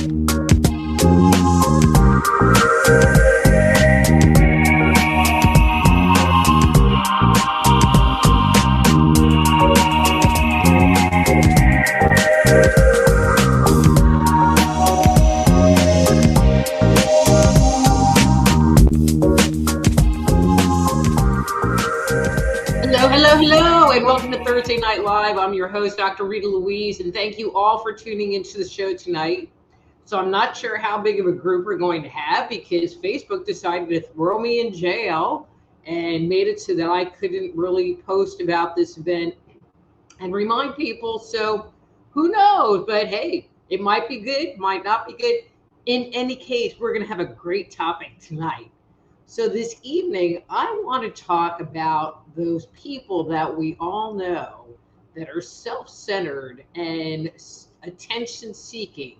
Hello, and welcome to Thursday Night Live. I'm your host, Dr. Rita Louise, and thank you all for tuning into the show tonight. So I'm not sure how big of a group we're going to have because Facebook decided to throw me in jail and made it so that I couldn't really post about this event and remind people. So who knows? But hey, it might be good, might not be good. In any case, we're going to have a great topic tonight. So this evening, I want to talk about those people that we all know that are self-centered and attention-seeking.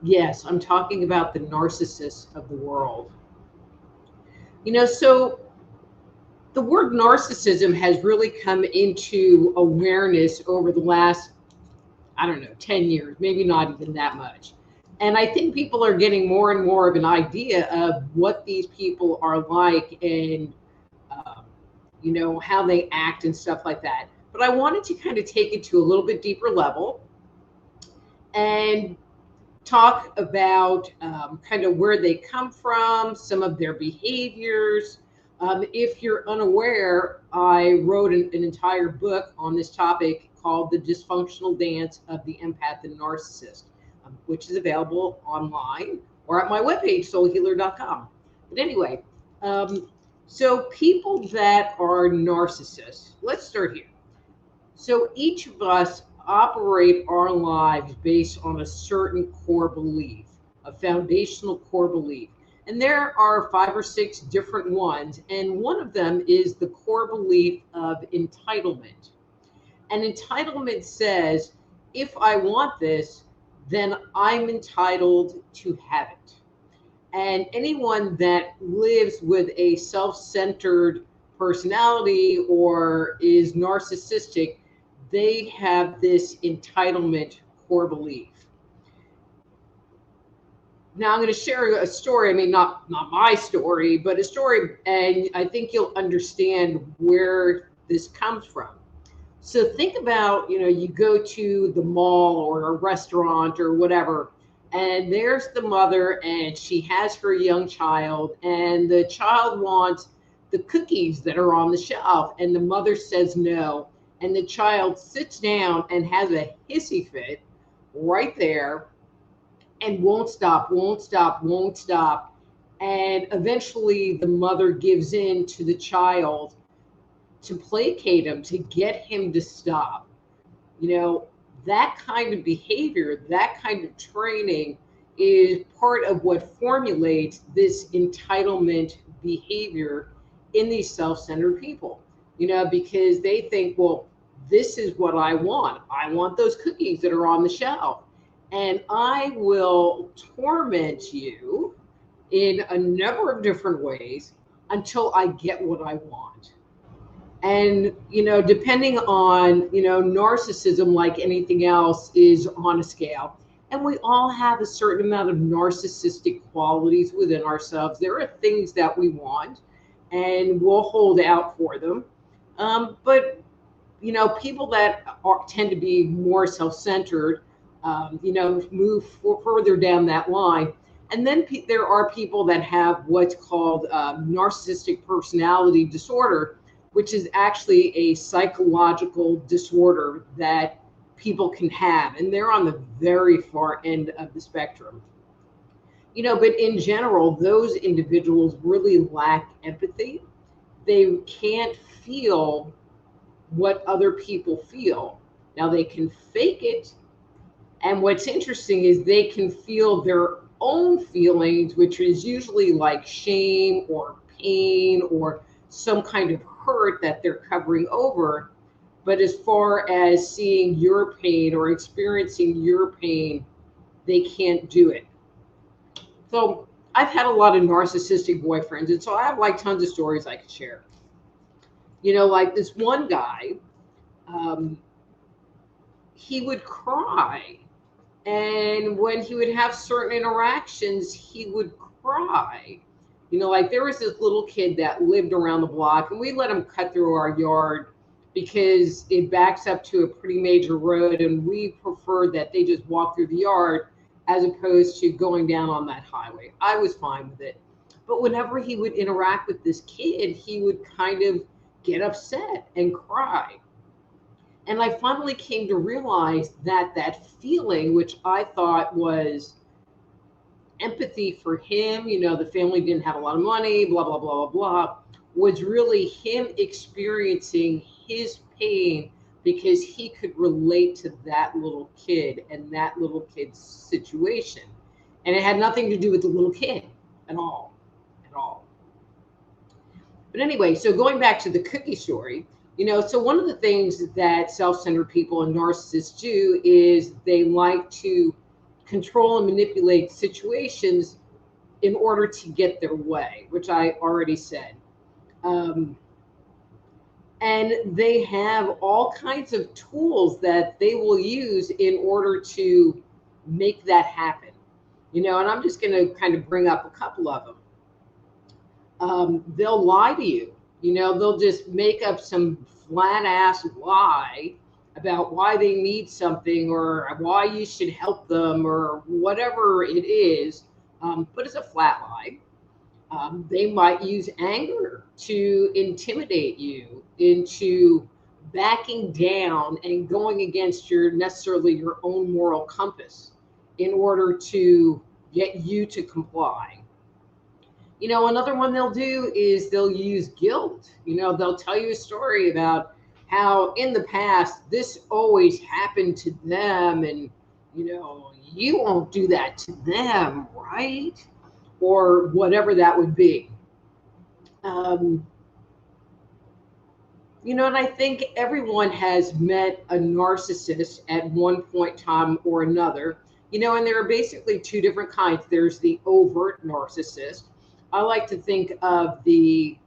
Yes, I'm talking about the narcissists of the world. So the word narcissism has really come into awareness over the last, 10 years, maybe not even that much. And I think people are getting more and more of an idea of what these people are like and, how they act and stuff like that. But I wanted to kind of take it to a little bit deeper level and talk about kind of where they come from, some of their behaviors. If you're unaware, I wrote an entire book on this topic called The Dysfunctional Dance of the Empath and Narcissist, which is available online or at my webpage, soulhealer.com. But anyway, so people that are narcissists, let's start here. So each of us operate our lives based on a certain core belief, a foundational core belief. And there are 5 or 6 different ones. And one of them is the core belief of entitlement. And entitlement says, if I want this, then I'm entitled to have it. And anyone that lives with a self-centered personality or is narcissistic, they have this entitlement core belief. Now I'm going to share a story. I mean, not my story, but a story, and I think you'll understand where this comes from. So think about, you go to the mall or a restaurant or whatever, and there's the mother and she has her young child and the child wants the cookies that are on the shelf and the mother says no. And the child sits down and has a hissy fit right there and won't stop. And eventually the mother gives in to the child to placate him, to get him to stop. That kind of behavior, that kind of training is part of what formulates this entitlement behavior in these self-centered people, because they think, well, this is what I want. I want those cookies that are on the shelf. And I will torment you in a number of different ways until I get what I want. And, depending on, narcissism, like anything else, is on a scale. And we all have a certain amount of narcissistic qualities within ourselves. There are things that we want and we'll hold out for them. But, people that tend to be more self-centered, move further down that line. And then there are people that have what's called narcissistic personality disorder, which is actually a psychological disorder that people can have. And they're on the very far end of the spectrum. But in general, those individuals really lack empathy. They can't feel what other people feel. Now they can fake it. And what's interesting is they can feel their own feelings, which is usually like shame or pain or some kind of hurt that they're covering over. But as far as seeing your pain or experiencing your pain, they can't do it. So I've had a lot of narcissistic boyfriends, and so I have like tons of stories I could share. Like this one guy, he would cry And when he would have certain interactions, he would cry. Like there was this little kid that lived around the block, and we let him cut through our yard because it backs up to a pretty major road, and we prefer that they just walk through the yard as opposed to going down on that highway. I was fine with it. But whenever he would interact with this kid, he would kind of get upset and cry. And I finally came to realize that that feeling, which I thought was empathy for him, the family didn't have a lot of money, blah, blah, blah, blah, blah, was really him experiencing his pain because he could relate to that little kid and that little kid's situation. And it had nothing to do with the little kid at all, at all. But anyway, so going back to the cookie story, so one of the things that self-centered people and narcissists do is they like to control and manipulate situations in order to get their way, which I already said. And they have all kinds of tools that they will use in order to make that happen. And I'm just going to kind of bring up a couple of them. They'll lie to you. They'll just make up some flat ass lie about why they need something or why you should help them or whatever it is, but it's a flat lie. They might use anger to intimidate you into backing down and going against your own moral compass in order to get you to comply. Another one they'll do is they'll use guilt. They'll tell you a story about how in the past this always happened to them, and you won't do that to them, right? Or whatever that would be. And I think everyone has met a narcissist at one point in time or another, and there are basically two different kinds. There's the overt narcissist. I like to think of the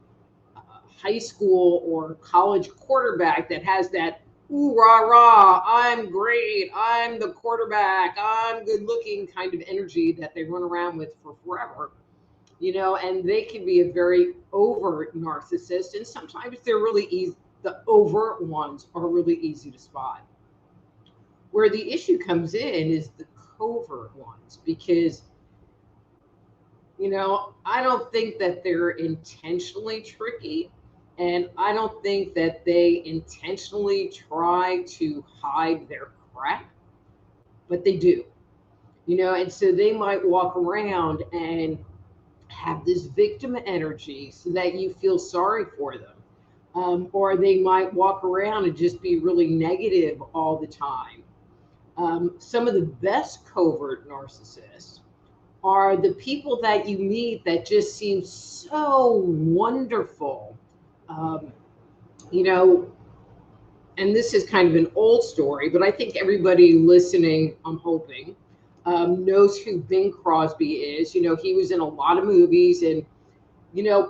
high school or college quarterback that has that ooh rah rah, I'm great, I'm the quarterback, I'm good looking kind of energy that they run around with for forever. And they can be a very overt narcissist, and sometimes they're really easy. The overt ones are really easy to spot. Where the issue comes in is the covert ones, because I don't think that they're intentionally tricky, and I don't think that they intentionally try to hide their crap, but they do. And so they might walk around and have this victim energy so that you feel sorry for them. Or they might walk around and just be really negative all the time. Some of the best covert narcissists are the people that you meet that just seem so wonderful. And this is kind of an old story, but I think everybody listening, I'm hoping, knows who Bing Crosby is. He was in a lot of movies, and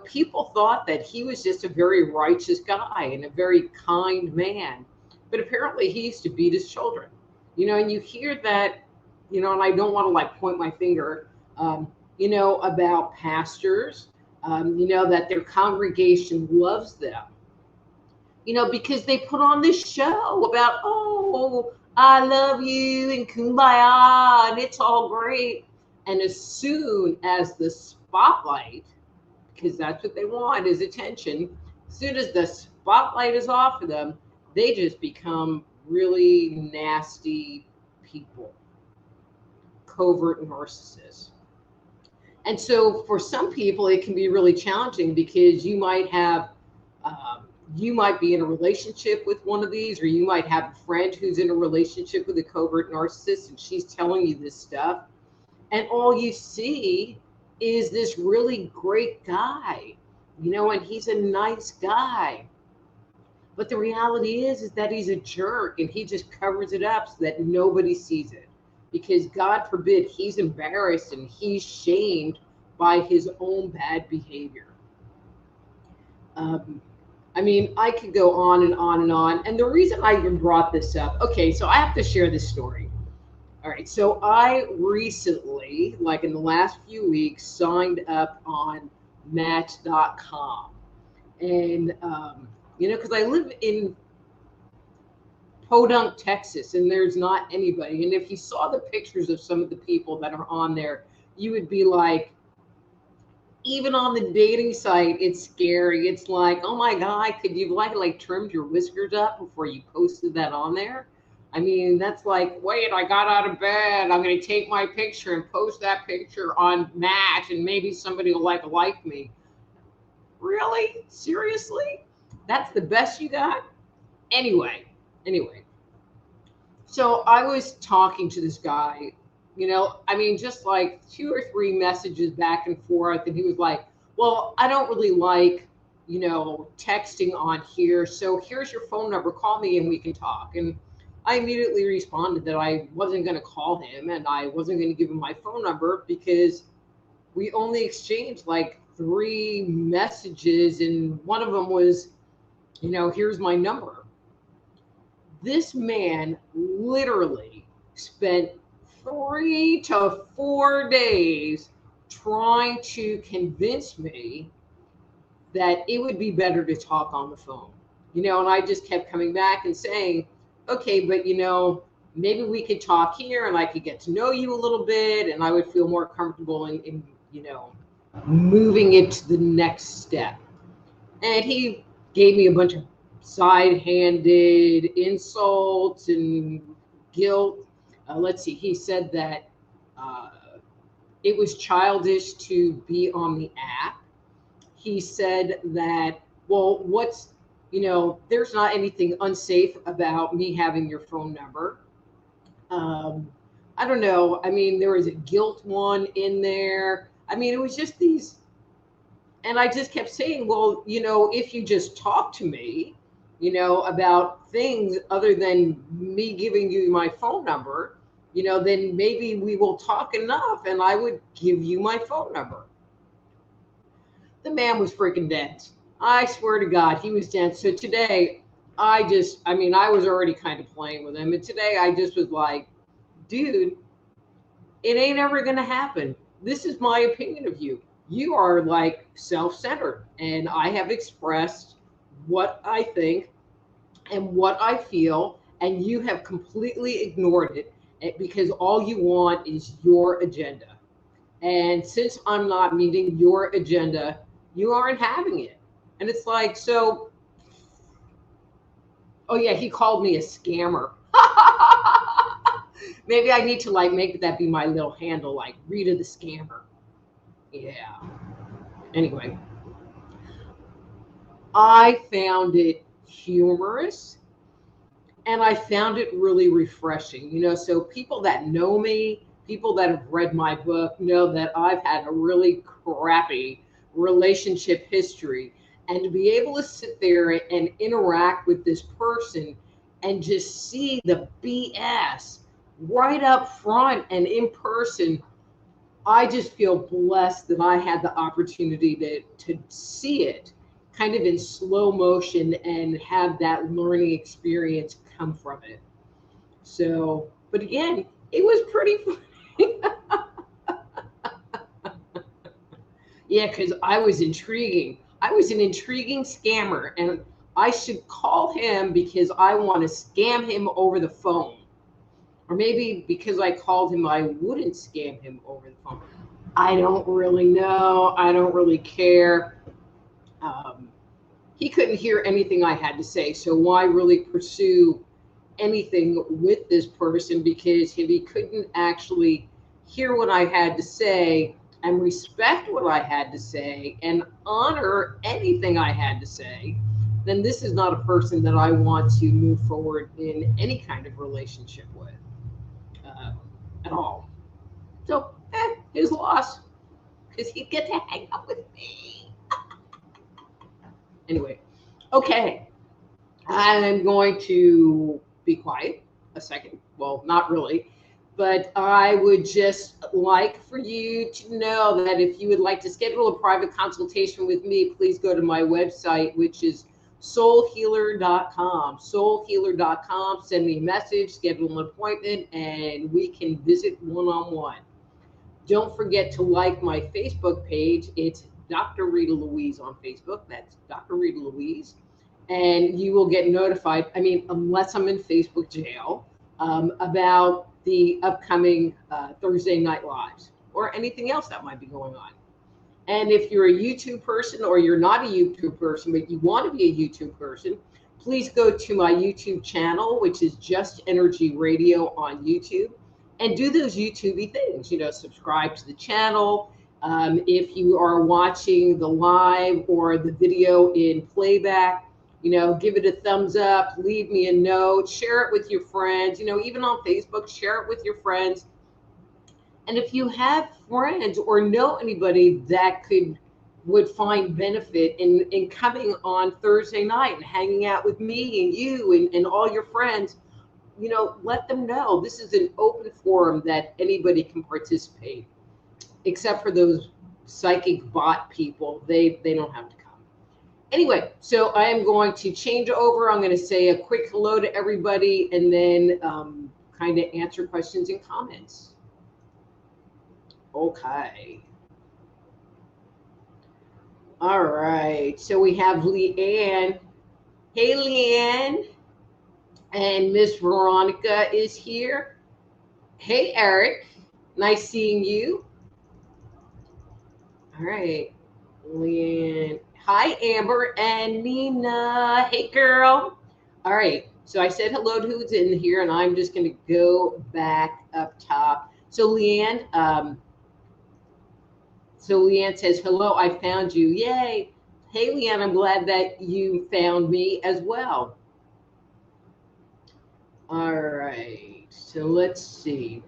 people thought that he was just a very righteous guy and a very kind man. But apparently he used to beat his children. And you hear that, and I don't want to point my finger, about pastors, that their congregation loves them, because they put on this show about, oh, I love you and kumbaya and it's all great. And as soon as the spotlight, because that's what they want is attention, as soon as the spotlight is off of them, they just become really nasty people, covert narcissists. And so for some people, it can be really challenging because you might be in a relationship with one of these, or you might have a friend who's in a relationship with a covert narcissist and she's telling you this stuff. And all you see is this really great guy, and he's a nice guy. But the reality is that he's a jerk, and he just covers it up so that nobody sees it. Because God forbid he's embarrassed and he's shamed by his own bad behavior. I could go on and on and on. And the reason I even brought this up, okay, so I have to share this story. All right. So I recently, like in the last few weeks, signed up on Match.com. And, because I live in Podunk, Texas, and there's not anybody. And if you saw the pictures of some of the people that are on there, you would be like, even on the dating site, it's scary. It's like, oh my God, could you like trimmed your whiskers up before you posted that on there? I mean, that's like, wait, I got out of bed. I'm going to take my picture and post that picture on Match, and maybe somebody will like me. Really? Seriously? That's the best you got? Anyway. So I was talking to this guy, just like 2 or 3 messages back and forth. And he was like, well, I don't really like, texting on here. So here's your phone number. Call me and we can talk. And I immediately responded that I wasn't going to call him and I wasn't going to give him my phone number because we only exchanged like 3 messages. And one of them was, here's my number. This man literally spent 3 to 4 days trying to convince me that it would be better to talk on the phone. And I just kept coming back and saying, okay, but maybe we could talk here and I could get to know you a little bit and I would feel more comfortable in moving it to the next step. And he gave me a bunch of side-handed insults and guilt. Let's see, he said that it was childish to be on the app. He said that, well, there's not anything unsafe about me having your phone number. I don't know. I mean, there was a guilt one in there. I mean, it was just these. And I just kept saying, well, if you just talk to me, about things other than me giving you my phone number, then maybe we will talk enough and I would give you my phone number. The man was freaking dense. I swear to God, he was dense. So today, I was already kind of playing with him. And today I just was like, dude, it ain't ever going to happen. This is my opinion of you. You are like self-centered, and I have expressed what I think and what I feel, and you have completely ignored it because all you want is your agenda. And since I'm not meeting your agenda, you aren't having it. And it's like, so, oh yeah, he called me a scammer. Maybe I need to make that be my little handle, like Rita the Scammer. Yeah. Anyway, I found it humorous and I found it really refreshing. So people that know me, people that have read my book know that I've had a really crappy relationship history. And to be able to sit there and interact with this person and just see the BS right up front and in person, I just feel blessed that I had the opportunity to see it kind of in slow motion and have that learning experience come from it. So, but again, it was pretty funny. Yeah, because I was intriguing. I was an intriguing scammer, and I should call him because I want to scam him over the phone. Or maybe because I called him, I wouldn't scam him over the phone. I don't really know. I don't really care. He couldn't hear anything I had to say. So why really pursue anything with this person? Because if he couldn't actually hear what I had to say and respect what I had to say and honor anything I had to say, then this is not a person that I want to move forward in any kind of relationship with. At all. So, his loss, because he'd get to hang out with me. Anyway, okay, I'm going to be quiet a second. Well, not really, but I would just like for you to know that if you would like to schedule a private consultation with me, please go to my website, which is soulhealer.com. Soulhealer.com. Send me a message, schedule an appointment, and we can visit one-on-one. Don't forget to like my Facebook page. It's Dr. Rita Louise on Facebook. That's Dr. Rita Louise. And you will get notified, I mean, unless I'm in Facebook jail, about the upcoming Thursday Night Lives or anything else that might be going on. And if you're a YouTube person or you're not a YouTube person, but you want to be a YouTube person, please go to my YouTube channel, which is Just Energy Radio on YouTube, and do those YouTubey things, subscribe to the channel. If you are watching the live or the video in playback, give it a thumbs up, leave me a note, share it with your friends, even on Facebook, share it with your friends. And if you have friends or know anybody that would find benefit in coming on Thursday night and hanging out with me and you and all your friends, let them know. This is an open forum that anybody can participate, except for those psychic bot people. They don't have to come. Anyway, so I am going to change over. I'm going to say a quick hello to everybody and then kind of answer questions and comments. Okay. All right. So we have Leanne. Hey, Leanne. And Miss Veronica is here. Hey, Eric. Nice seeing you. All right. Leanne. Hi, Amber and Nina. Hey, girl. All right. So I said hello to who's in here, and I'm just going to go back up top. So Leanne, Leanne says, hello, I found you. Yay. Hey, Leanne, I'm glad that you found me as well. All right. So let's see.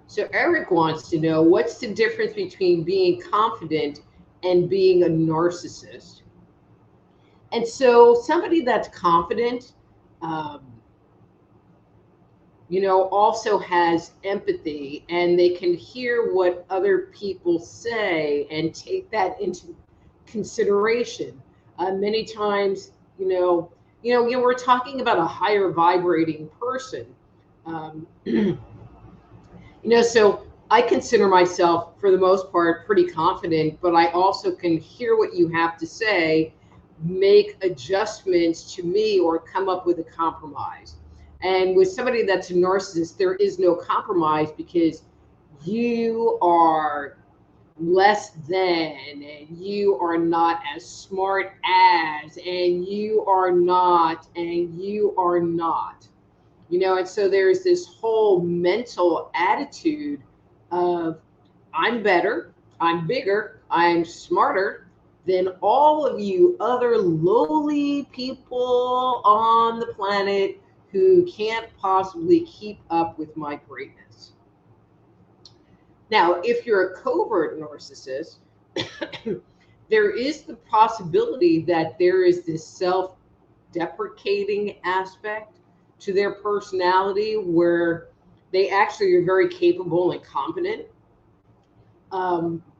So Eric wants to know, what's the difference between being confident and being a narcissist? And so somebody that's confident, also has empathy, and they can hear what other people say and take that into consideration. Many times, we're talking about a higher vibrating person. So I consider myself, for the most part, pretty confident, but I also can hear what you have to say, make adjustments to me, or come up with a compromise. And with somebody that's a narcissist, there is no compromise, because you are less than, and you are not as smart as, and you are not, and you are not. And so there's this whole mental attitude of, I'm better, I'm bigger, I'm smarter than all of you other lowly people on the planet who can't possibly keep up with my greatness. Now, if you're a covert narcissist, there is the possibility that there is this self-deprecating aspect to their personality where they actually are very capable and competent,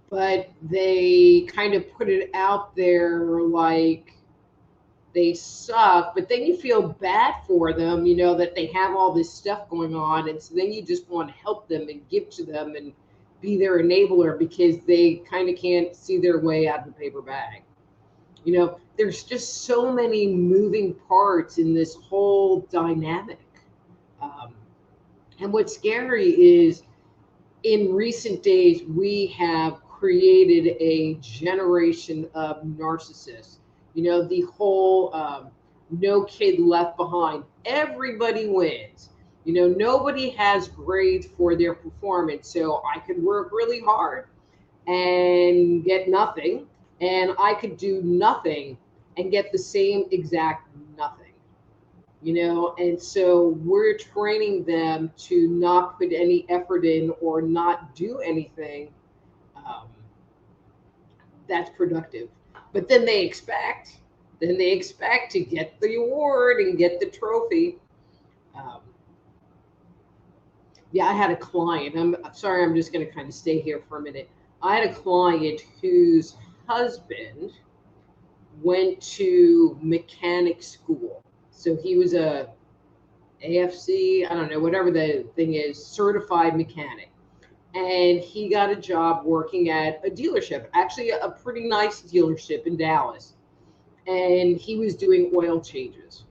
but they kind of put it out there like they suck, but then you feel bad for them, that they have all this stuff going on. And so then you just want to help them and give to them and be their enabler, because they kind of can't see their way out of the paper bag. There's just so many moving parts in this whole dynamic. And what's scary is, in recent days, we have created a generation of narcissists. The whole no kid left behind. Everybody wins. Nobody has grades for their performance. So I could work really hard and get nothing, and I could do nothing and get the same exact nothing. And so we're training them to not put any effort in or not do anything that's productive. But then they expect to get the award and get the trophy. I had a client. I'm sorry, I'm just going to kind of stay here for a minute. I had a client whose husband went to mechanic school. So he was a AFC, I don't know, whatever the thing is, certified mechanic. And he got a job working at a dealership, actually a pretty nice dealership in Dallas. And he was doing oil changes,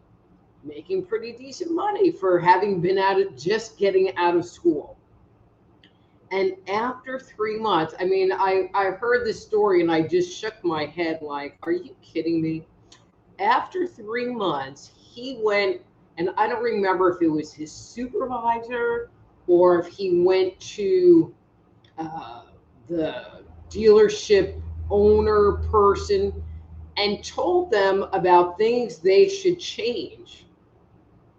making pretty decent money for having been just getting out of school. And after 3 months, I mean, I heard this story and I just shook my head like, are you kidding me? After 3 months, he went, and I don't remember if it was his supervisor or if he went to the dealership owner person and told them about things they should change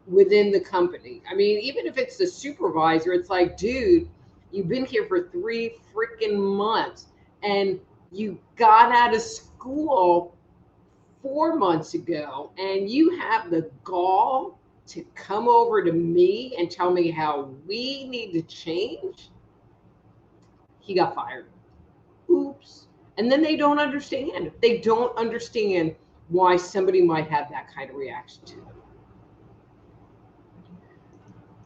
within the company. I mean, even if it's the supervisor, it's like, dude, you've been here for 3 freaking months and you got out of school 4 months ago and you have the gall to come over to me and tell me how we need to change. He got fired. Oops. And then they don't understand. They don't understand why somebody might have that kind of reaction to them.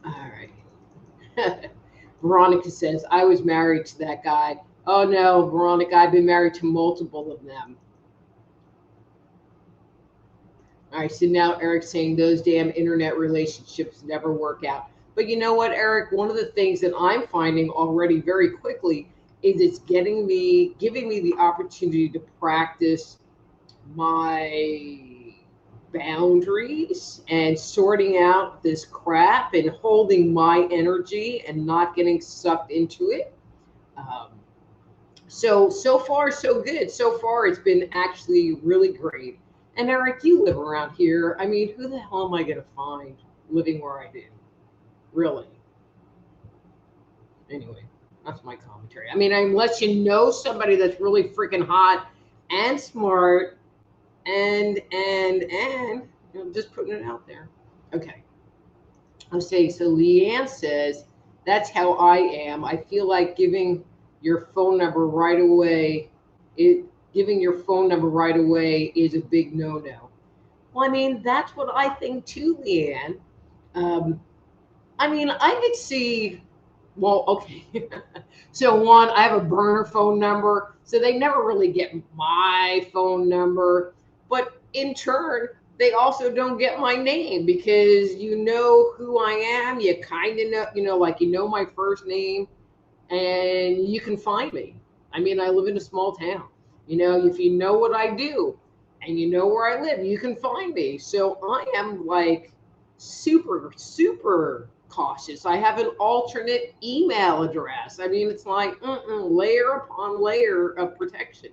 All right. Veronica says, I was married to that guy. Oh no, Veronica, I've been married to multiple of them. All right, so now Eric's saying those damn internet relationships never work out. But you know what, Eric? One of the things that I'm finding already very quickly is it's giving me the opportunity to practice my boundaries and sorting out this crap and holding my energy and not getting sucked into it. So far, so good. So far, it's been actually really great. And Eric, you live around here. I mean, who the hell am I going to find living where I do? Really? Anyway, that's my commentary. I mean, unless you know somebody that's really freaking hot and smart and you know, just putting it out there. Okay. I'm saying, so Leanne says, that's how I am. I feel like giving your phone number right away is a big no-no. Well, I mean, that's what I think too, Leanne. I mean, I could see, well, okay. So one, I have a burner phone number, so they never really get my phone number. But in turn, they also don't get my name because you know who I am. You kind of know, like you know my first name and you can find me. I mean, I live in a small town. You know, if you know what I do and you know where I live, you can find me. So I am like super, super cautious. I have an alternate email address. I mean, it's like layer upon layer of protection.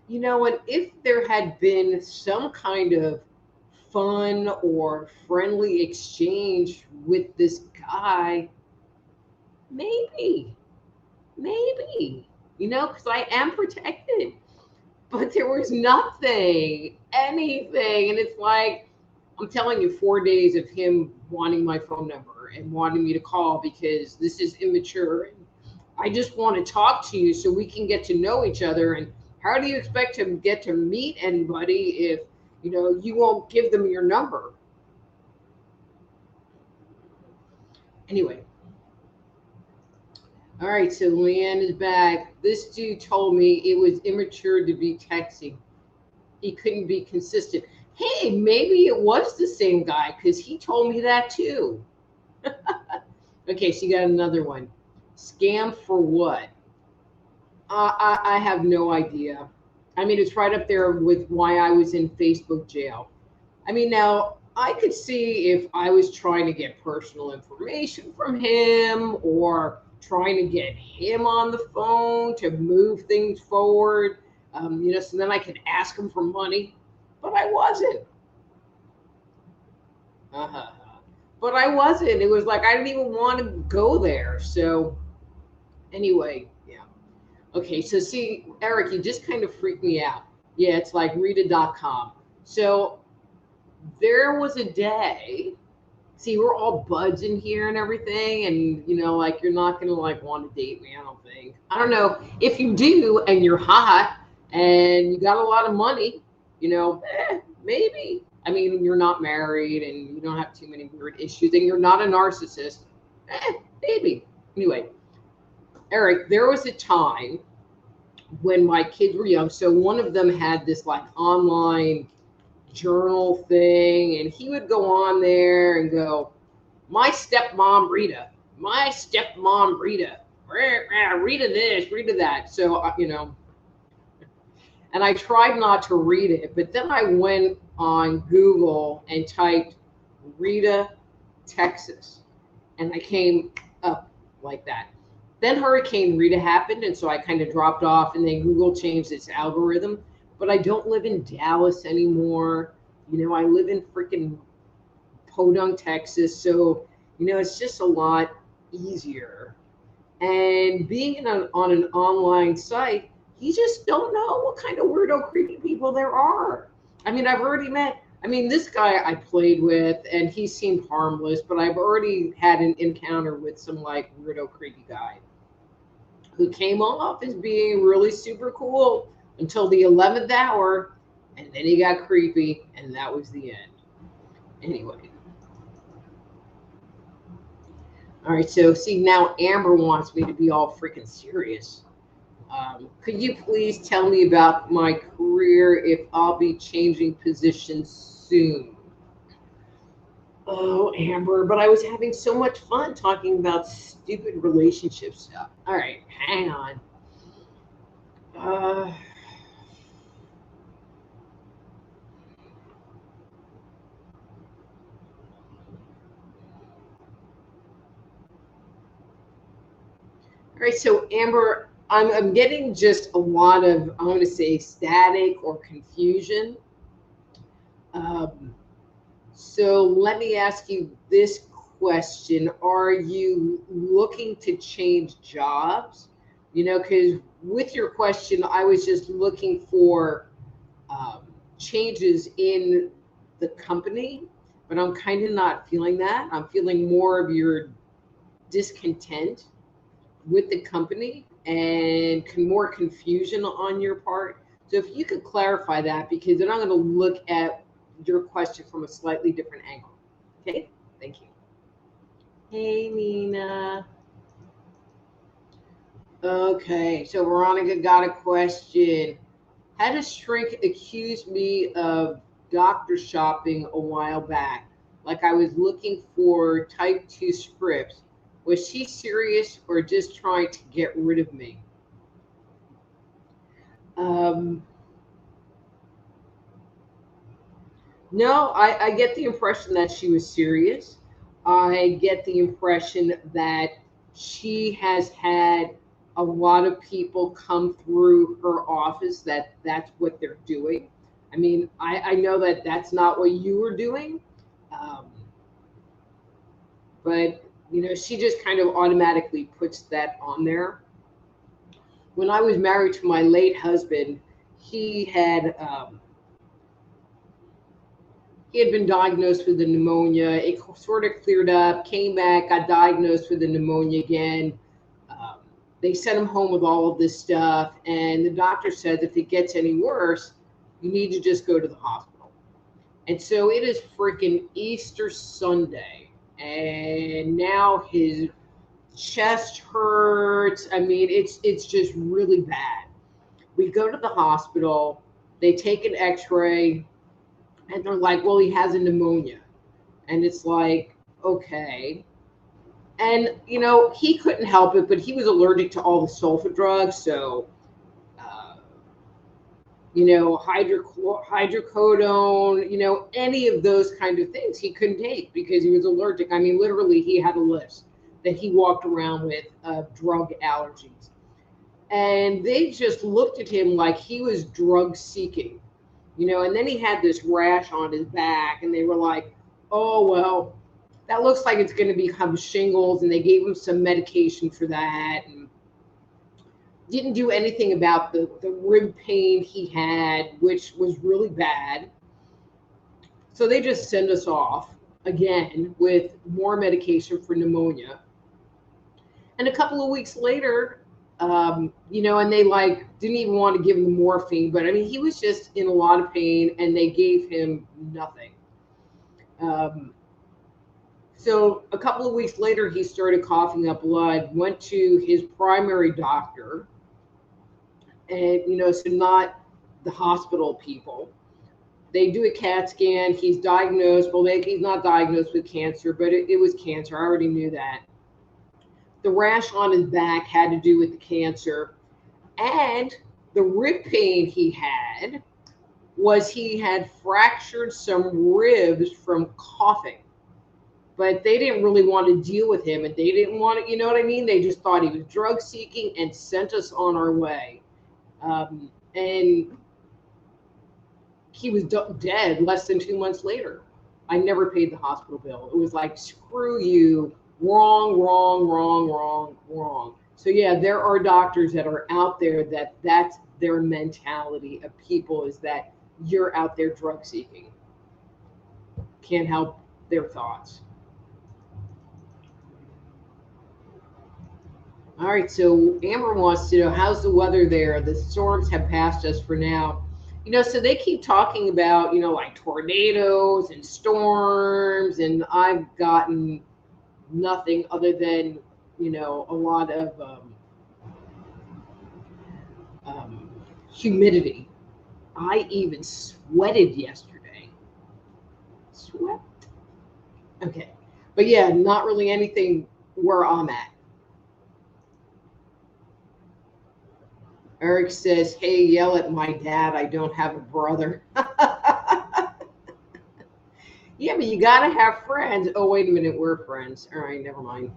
You know, and if there had been some kind of fun or friendly exchange with this guy, maybe, you know, because I am protected. But there was nothing, anything. And it's like, I'm telling you, 4 days of him wanting my phone number and wanting me to call because this is immature. And I just want to talk to you so we can get to know each other. And how do you expect to get to meet anybody if, you know, you won't give them your number? Anyway. All right, so Leanne is back. This dude told me it was immature to be texting. He couldn't be consistent. Hey, maybe it was the same guy because he told me that too. Okay, so you got another one. Scam for what? I have no idea. I mean, it's right up there with why I was in Facebook jail. I mean, now I could see if I was trying to get personal information from him or trying to get him on the phone to move things forward, you know, so then I could ask him for money, but I wasn't. But I wasn't. It was like I didn't even want to go there. So anyway, yeah. Okay, so see, Eric, you just kind of freaked me out. Yeah, it's like Rita.com. So there was a day, see, we're all buds in here and everything, and you know, like you're not gonna like want to date me, I don't think. I don't know. If you do and you're hot, and you got a lot of money, maybe. I mean, you're not married and you don't have too many weird issues and you're not a narcissist, maybe. Anyway, Eric, there was a time when my kids were young. So one of them had this like online journal thing, and he would go on there and go, my stepmom Rita, Rita this, Rita that. So, and I tried not to read it, but then I went on Google and typed Rita, Texas, and I came up like that. Then Hurricane Rita happened, and so I kind of dropped off, and then Google changed its algorithm. But I don't live in Dallas anymore. I live in freaking Podunk, Texas. So, it's just a lot easier. And being on an online site, you just don't know what kind of weirdo, creepy people there are. I mean, I've already met, this guy I played with, and he seemed harmless, but I've already had an encounter with some like weirdo, creepy guy who came off as being really super cool until the 11th hour, and then he got creepy, and that was the end. Anyway. All right, so see, now Amber wants me to be all freaking serious. Could you please tell me about my career, if I'll be changing positions soon? Oh, Amber, but I was having so much fun talking about stupid relationship stuff. All right, hang on. All right, so Amber, I'm getting just a lot of, I'm going to say, static or confusion. So let me ask you this question. Are you looking to change jobs? Because with your question, I was just looking for changes in the company, but I'm kind of not feeling that. I'm feeling more of your discontent with the company and more confusion on your part. So if you could clarify that, because then I'm going to look at your question from a slightly different angle. Okay, thank you. Hey, Nina. Okay, so Veronica got a question. Had a shrink accuse me of doctor shopping a while back, like I was looking for type 2 scripts. Was she serious or just trying to get rid of me? No, I get the impression that she was serious. I get the impression that she has had a lot of people come through her office that's what they're doing. I know that that's not what you were doing, um, but she just kind of automatically puts that on there. When I was married to my late husband, he had he had been diagnosed with a pneumonia. It sort of cleared up, came back, got diagnosed with a pneumonia again. Um, they sent him home with all of this stuff, and the doctor said if it gets any worse, you need to just go to the hospital. And so it is freaking Easter Sunday, and now his chest hurts. It's just really bad. We go to the hospital, they take an x-ray, and they're like, well, he has a pneumonia. And it's like, okay. And, he couldn't help it, but he was allergic to all the sulfa drugs. So, hydrocodone, any of those kind of things he couldn't take because he was allergic. Literally, he had a list that he walked around with of drug allergies. And they just looked at him like he was drug seeking. And then he had this rash on his back, and they were like, oh, well, that looks like it's going to become shingles, and they gave him some medication for that, and didn't do anything about the rib pain he had, which was really bad. So they just send us off again with more medication for pneumonia. And a couple of weeks later, And they didn't even want to give him the morphine, but I mean, he was just in a lot of pain and they gave him nothing. So a couple of weeks later, he started coughing up blood, went to his primary doctor, and, so not the hospital people. They do a CAT scan. He's diagnosed. Well, he's not diagnosed with cancer, but it was cancer. I already knew that. The rash on his back had to do with the cancer. And the rib pain he had was he had fractured some ribs from coughing. But they didn't really want to deal with him, and they didn't want to, you know what I mean? They just thought he was drug seeking and sent us on our way. And he was dead less than 2 months later. I never paid the hospital bill. It was like, screw you, wrong, wrong, wrong, wrong, wrong. So yeah, there are doctors that are out there that's their mentality of people, is that you're out there drug seeking. Can't help their thoughts. All right, so Amber wants to know, how's the weather there? The storms have passed us for now. So they keep talking about, like tornadoes and storms, and I've gotten nothing other than, a lot of humidity. I even sweated yesterday. Sweat? Okay. But yeah, not really anything where I'm at. Eric says, hey, yell at my dad. I don't have a brother. Yeah, but you got to have friends. Oh, wait a minute. We're friends. All right, never mind.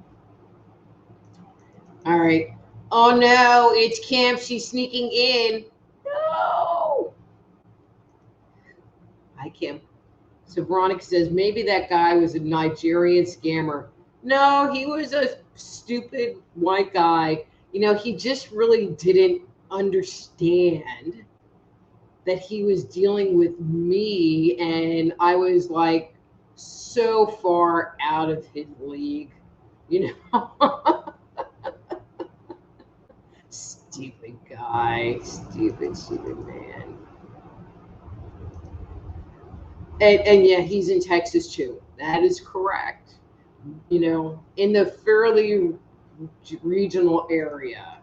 All right. Oh, no, it's Kim. She's sneaking in. No. Hi, Kim. So Veronica says, maybe that guy was a Nigerian scammer. No, he was a stupid white guy. He just really didn't understand that he was dealing with me, and I was like so far out of his league, Stupid guy, stupid man. And yeah, he's in Texas too. That is correct. In the fairly regional area.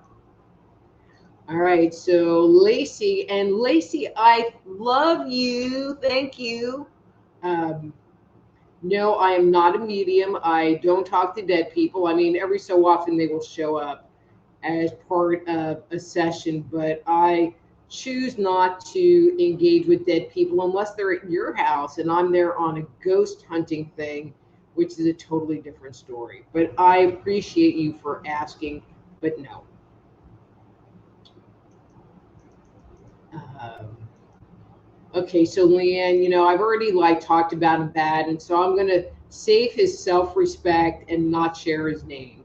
All right, so Lacey, I love you. Thank you. No, I am not a medium. I don't talk to dead people. I mean, every so often they will show up as part of a session, but I choose not to engage with dead people unless they're at your house and I'm there on a ghost hunting thing, which is a totally different story. But I appreciate you for asking, but no. Okay, so Leanne, I've already talked about him bad, and so I'm going to save his self-respect and not share his name.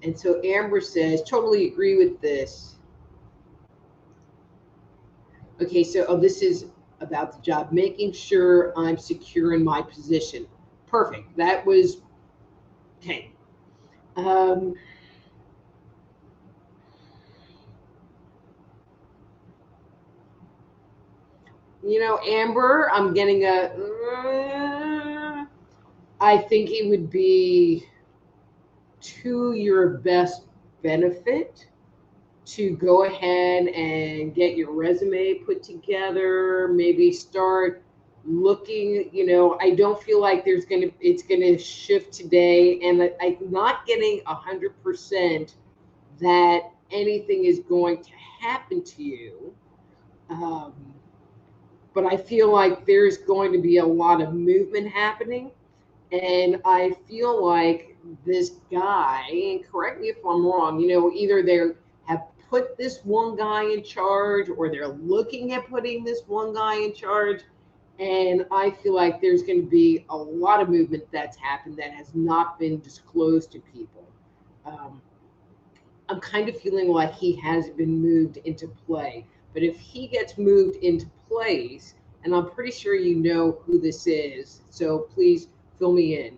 And so Amber says, totally agree with this. Okay, so this is about the job, making sure I'm secure in my position. Perfect. That was okay. Amber, I'm getting I think it would be to your best benefit to go ahead and get your resume put together, maybe start looking, I don't feel like it's going to shift today, and I'm not getting 100% that anything is going to happen to you. But I feel like there's going to be a lot of movement happening. And I feel like this guy, and correct me if I'm wrong, either they have put this one guy in charge or they're looking at putting this one guy in charge. And I feel like there's going to be a lot of movement that's happened that has not been disclosed to people. I'm kind of feeling like he has been moved into play. But if he gets moved into place, and I'm pretty sure you know who this is, so please fill me in.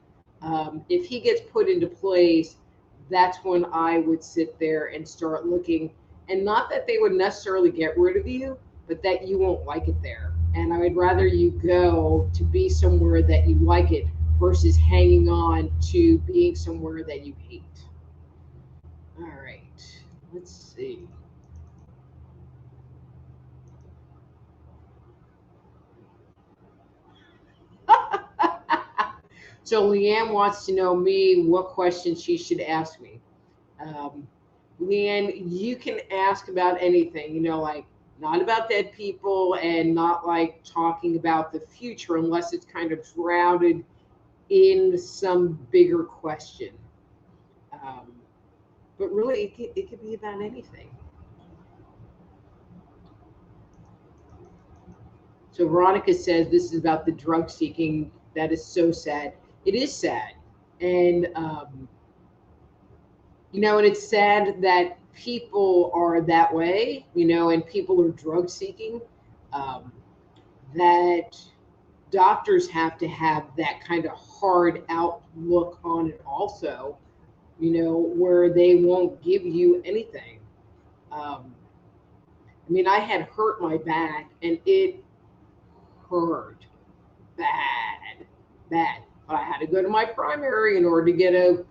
If he gets put into place, that's when I would sit there and start looking. And not that they would necessarily get rid of you, but that you won't like it there. And I would rather you go to be somewhere that you like it versus hanging on to being somewhere that you hate. All right, let's see. So Leanne wants to know me what questions she should ask me. Um, Leanne, you can ask about anything, like not about dead people and not like talking about the future unless it's kind of shrouded in some bigger question. Um, but really, it could be about anything. So Veronica says this is about the drug seeking. That is so sad. It is sad. And, and it's sad that people are that way, and people are drug seeking. Um, that doctors have to have that kind of hard outlook on it also, where they won't give you anything. I had hurt my back and it hurt bad, bad. But I had to go to my primary in order to get a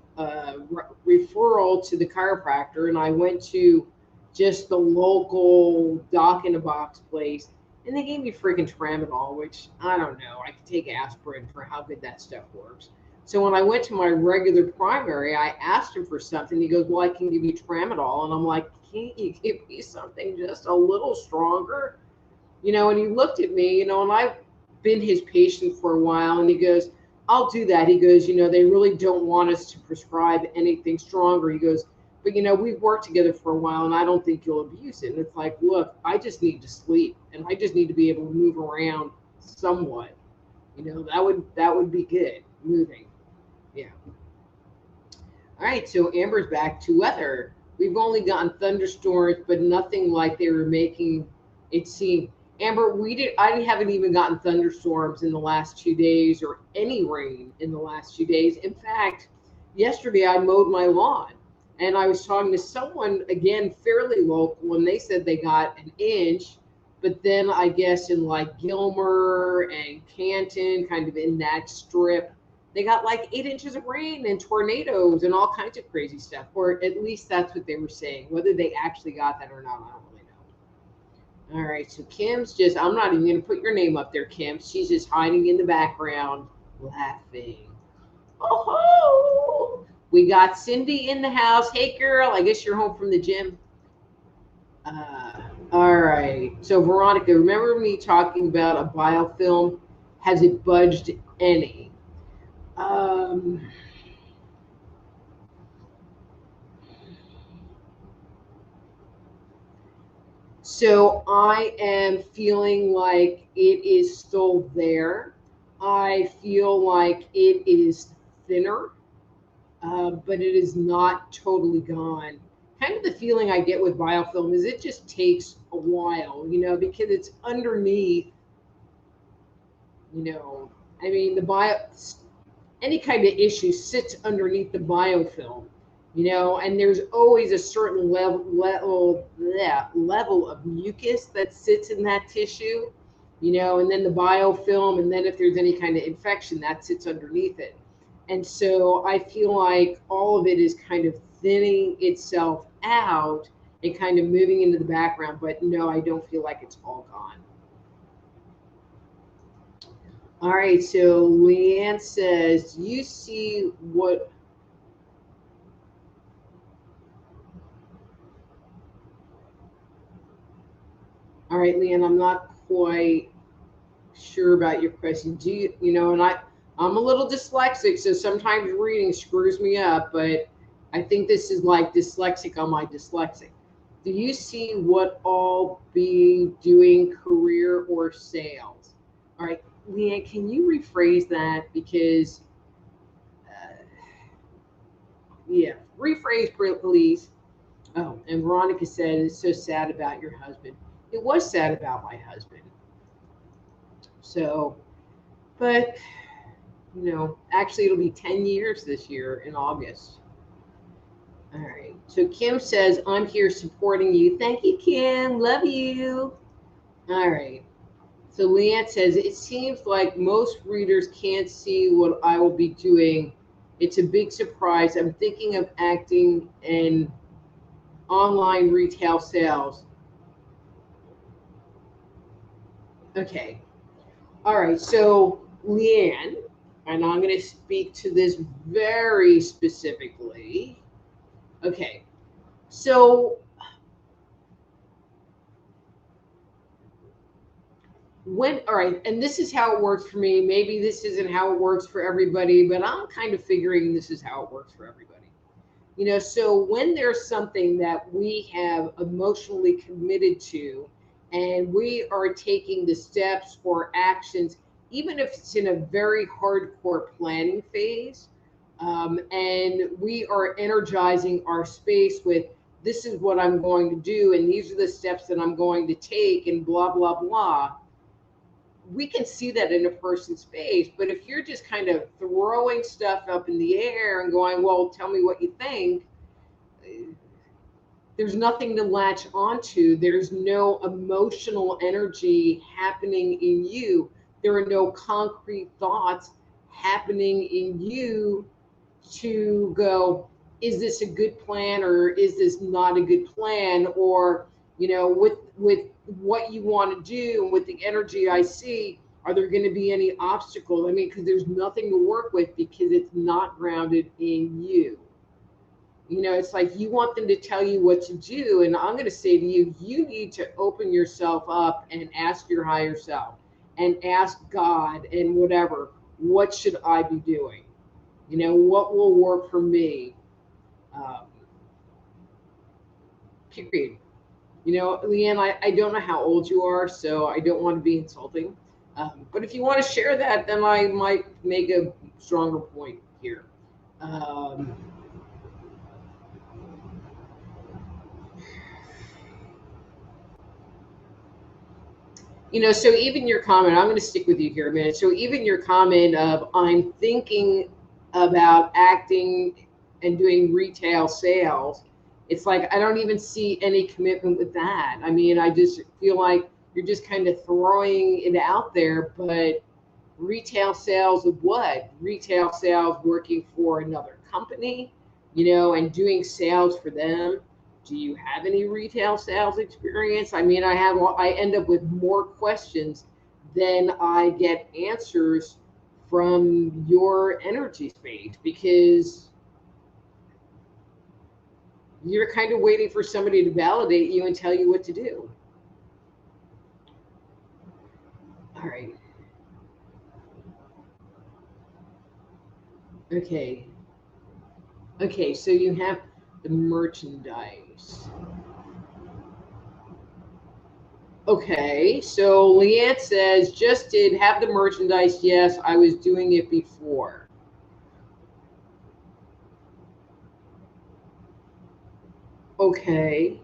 referral to the chiropractor, and I went to just the local doc in a box place, and they gave me freaking tramadol, which I don't know. I could take aspirin for how good that stuff works. So when I went to my regular primary, I asked him for something. He goes, "Well, I can give you tramadol," and I'm like, "Can't you give me something just a little stronger?" And he looked at me, and I've been his patient for a while, and he goes, "I'll do that." He goes, "They really don't want us to prescribe anything stronger." He goes, "But, we've worked together for a while, and I don't think you'll abuse it." And it's like, look, I just need to sleep, and I just need to be able to move around somewhat. That would be good, moving. Yeah. All right, so Amber's back to weather. We've only gotten thunderstorms, but nothing like they were making it seem. Amber, I haven't even gotten thunderstorms in the last 2 days or any rain in the last 2 days. In fact, yesterday I mowed my lawn and I was talking to someone, again, fairly local, and they said they got an inch, but then I guess in like Gilmer and Canton, kind of in that strip, they got like 8 inches of rain and tornadoes and all kinds of crazy stuff, or at least that's what they were saying. Whether they actually got that or not, I don't really know. All right, so Kim's I'm not even going to put your name up there, Kim. She's just hiding in the background, laughing. Oh, we got Cindy in the house. Hey, girl, I guess you're home from the gym. All right, so Veronica, remember me talking about a biofilm? Has it budged any? So I am feeling like it is still there. I feel like it is thinner, but it is not totally gone. Kind of the feeling I get with biofilm is it just takes a while, because it's underneath, the any kind of issue sits underneath the biofilm, and there's always a certain level of mucus that sits in that tissue, and then the biofilm, and then if there's any kind of infection that sits underneath it. And so I feel like all of it is kind of thinning itself out and kind of moving into the background, but no, I don't feel like it's all gone. All right, so Leanne says, you see what... All right, Leanne, I'm not quite sure about your question. Do you, and I'm a little dyslexic, so sometimes reading screws me up, but I think this is like dyslexic on my dyslexic. Do you see what all be doing, career or sales? All right, Leanne, can you rephrase that? Because, yeah, rephrase, please. Oh, and Veronica said, it's so sad about your husband. It was sad about my husband. So, but, actually it'll be 10 years this year in August. All right. So Kim says, I'm here supporting you. Thank you, Kim. Love you. All right. So Leanne says, it seems like most readers can't see what I will be doing. It's a big surprise. I'm thinking of acting in online retail sales. Okay. All right. So Leanne, and I'm going to speak to this very specifically. Okay. So all right, and this is how it works for me. Maybe this isn't how it works for everybody, but I'm kind of figuring this is how it works for everybody. So when there's something that we have emotionally committed to, and we are taking the steps or actions, even if it's in a very hardcore planning phase, and we are energizing our space with, this is what I'm going to do, and these are the steps that I'm going to take, and blah, blah, blah. We can see that in a person's face, but if you're just kind of throwing stuff up in the air and going, well, tell me what you think, there's nothing to latch onto. There's no emotional energy happening in you. There are no concrete thoughts happening in you to go, is this a good plan or is this not a good plan? Or, with what you want to do and with the energy I see, are there going to be any obstacles? I mean, because there's nothing to work with because it's not grounded in you. It's like you want them to tell you what to do. And I'm going to say to you, you need to open yourself up and ask your higher self and ask God and whatever, what should I be doing? What will work for me? Period. Leanne, I don't know how old you are, so I don't want to be insulting. But if you want to share that, then I might make a stronger point here. So even your comment, I'm going to stick with you here a minute. So even your comment of, I'm thinking about acting and doing retail sales, it's like, I don't even see any commitment with that. I mean, I just feel like you're just kind of throwing it out there, but retail sales of what? Retail sales working for another company, and doing sales for them. Do you have any retail sales experience? I mean, I end up with more questions than I get answers from your energy space, because you're kind of waiting for somebody to validate you and tell you what to do. All right. Okay. Okay, so you have the merchandise. Okay, so Leanne says, just did have the merchandise. Yes, I was doing it before. Okay.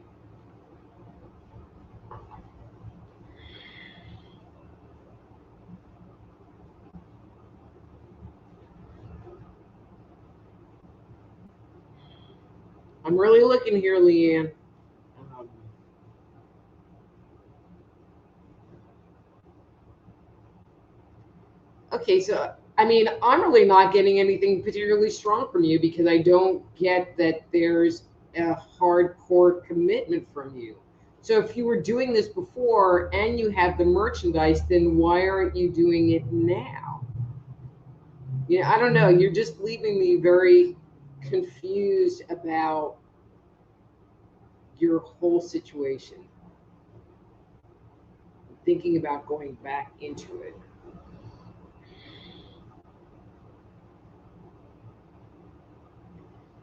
I'm really looking here, Leanne. Okay, so I mean, I'm really not getting anything particularly strong from you, because I don't get that there's a hardcore commitment from you. So if you were doing this before and you have the merchandise, then why aren't you doing it now? I don't know. You're just leaving me very confused about your whole situation. Thinking about going back into it.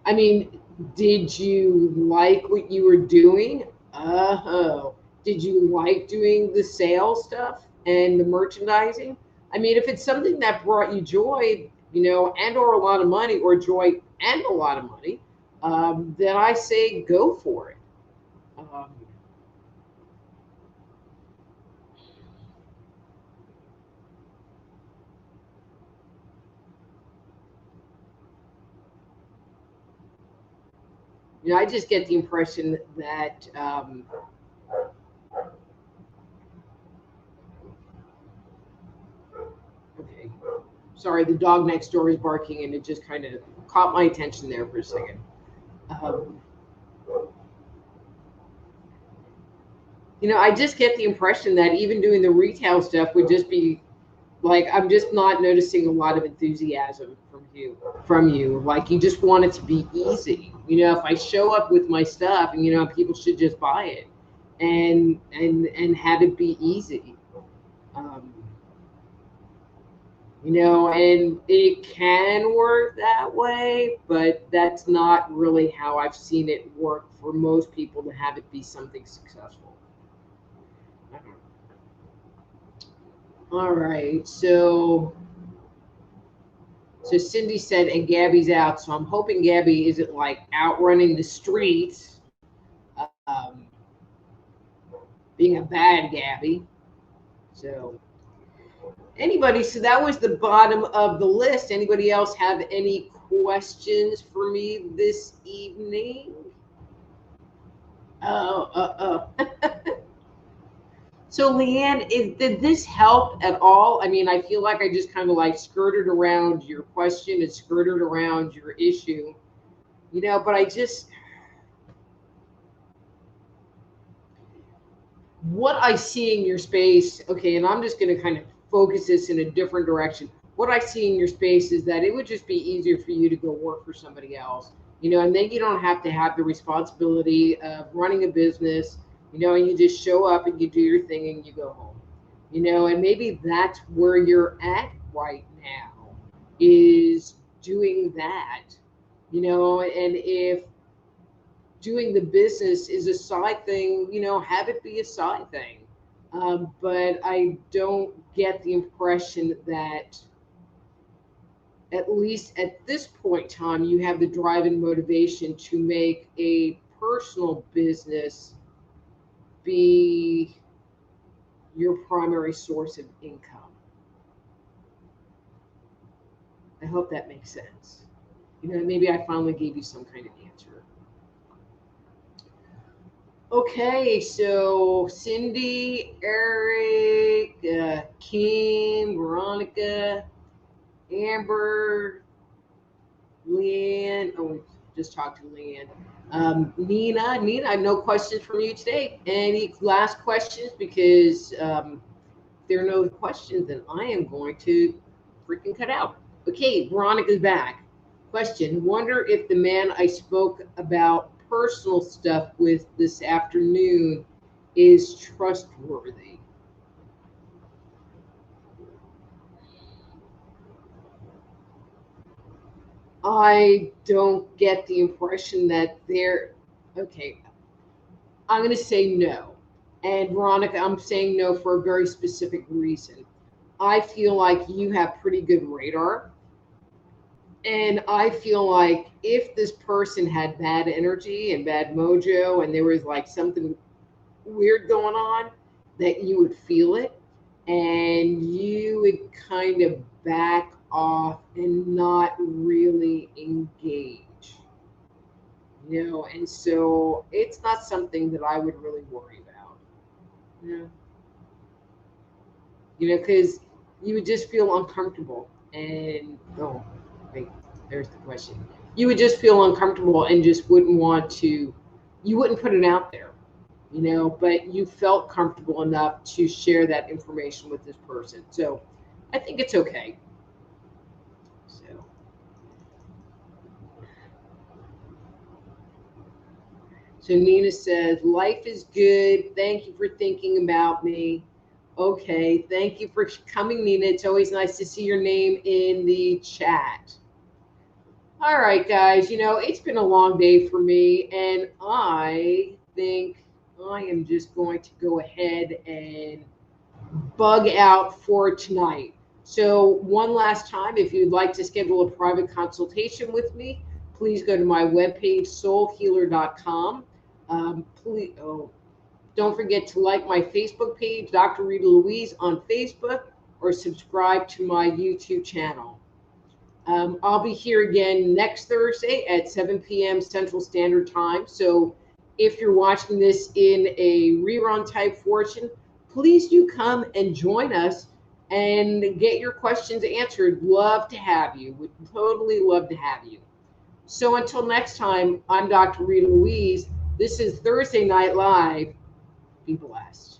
I mean, did you like what you were doing? Oh, did you like doing the sales stuff and the merchandising? I mean, if it's something that brought you joy, and or a lot of money, or joy and a lot of money, then I say go for it. Um, I just get the impression that okay, sorry, the dog next door is barking, and it just kind of caught my attention there for a second. I just get the impression that even doing the retail stuff would just be like, I'm just not noticing a lot of enthusiasm from you. Like, you just want it to be easy. If I show up with my stuff, and people should just buy it, and have it be easy. And it can work that way, but that's not really how I've seen it work for most people to have it be something successful. All right, so Cindy said, and Gabby's out, so I'm hoping Gabby isn't like out running the streets, being a bad Gabby. So anybody, so that was the bottom of the list. Anybody else have any questions for me this evening? So Leanne, did this help at all? I mean, I feel like I just kind of like skirted around your question and skirted around your issue, but what I see in your space, okay, and I'm just going to kind of focus this in a different direction. What I see in your space is that it would just be easier for you to go work for somebody else, and then you don't have to have the responsibility of running a business, and you just show up and you do your thing and you go home, and maybe that's where you're at right now, is doing that, and if doing the business is a side thing, have it be a side thing. But I don't get the impression that, at least at this point in time, you have the drive and motivation to make a personal business be your primary source of income. I hope that makes sense. Maybe I finally gave you some kind of answer. Okay, so Cindy, Eric, Kim, Veronica, Amber, Leanne. Oh, we just talked to Leanne. Nina, no questions from you today. Any last questions? Because if there are no questions, then I am going to freaking cut out. Okay, Veronica's back. Question: wonder if the man I spoke about personal stuff with this afternoon is trustworthy. I don't get the impression that they're okay. I'm going to say no. And Veronica, I'm saying no for a very specific reason. I feel like you have pretty good radar. And I feel like if this person had bad energy and bad mojo, and there was like something weird going on, that you would feel it and you would kind of back off and not really engage. And so it's not something that I would really worry about. Because you would just feel uncomfortable. And oh, wait, there's the question. You would just feel uncomfortable and just wouldn't want to. You wouldn't put it out there, but you felt comfortable enough to share that information with this person. So I think it's okay. So Nina says, life is good. Thank you for thinking about me. Okay, thank you for coming, Nina. It's always nice to see your name in the chat. All right, guys, it's been a long day for me, and I think I am just going to go ahead and bug out for tonight. So one last time, if you'd like to schedule a private consultation with me, please go to my webpage, soulhealer.com. Please, don't forget to like my Facebook page, Dr. Rita Louise on Facebook, or subscribe to my YouTube channel. I'll be here again next Thursday at 7 p.m. Central Standard Time. So if you're watching this in a rerun type fortune, please do come and join us and get your questions answered. Love to have you. Would totally love to have you. So until next time, I'm Dr. Rita Louise. This is Thursday Night Live. Be blessed.